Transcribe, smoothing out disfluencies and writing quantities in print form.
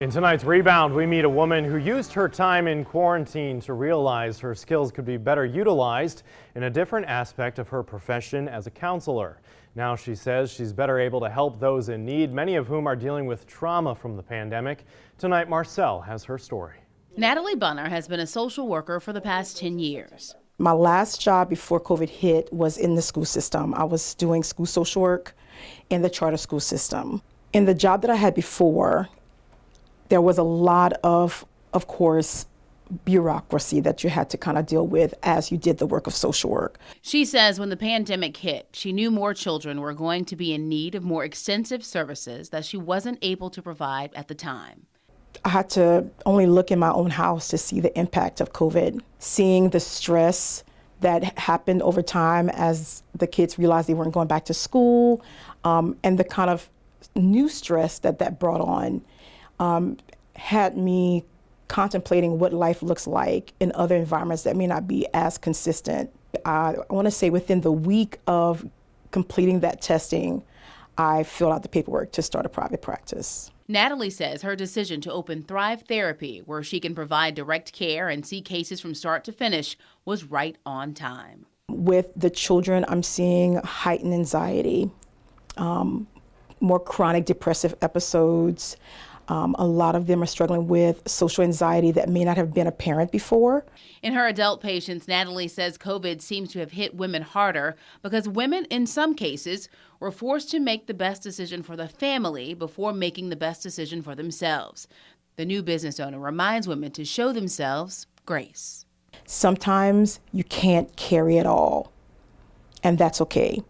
In tonight's Rebound, we meet a woman who used her time in quarantine to realize her skills could be better utilized in a different aspect of her profession as a counselor. Now she says she's better able to help those in need, many of whom are dealing with trauma from the pandemic. Tonight, Marcel has her story. Natalie Bunner has been a social worker for the past 10 years. My last job before COVID hit was in the school system. I was doing school social work in the charter school system. In the job that I had before, there was a lot of course, bureaucracy that you had to kind of deal with as you did the work of social work. She says when the pandemic hit, she knew more children were going to be in need of more extensive services that she wasn't able to provide at the time. I had to only look in my own house to see the impact of COVID, seeing the stress that happened over time as the kids realized they weren't going back to school, and the kind of new stress that brought on. Had me contemplating what life looks like in other environments that may not be as consistent. I want to say within the week of completing that testing, I filled out the paperwork to start a private practice. Natalie says her decision to open Thrive Therapy, where she can provide direct care and see cases from start to finish, was right on time. With the children, I'm seeing heightened anxiety, more chronic depressive episodes. A lot of them are struggling with social anxiety that may not have been apparent before. In her adult patients, Natalie says COVID seems to have hit women harder because women, in some cases, were forced to make the best decision for the family before making the best decision for themselves. The new business owner reminds women to show themselves grace. Sometimes you can't carry it all, and that's okay.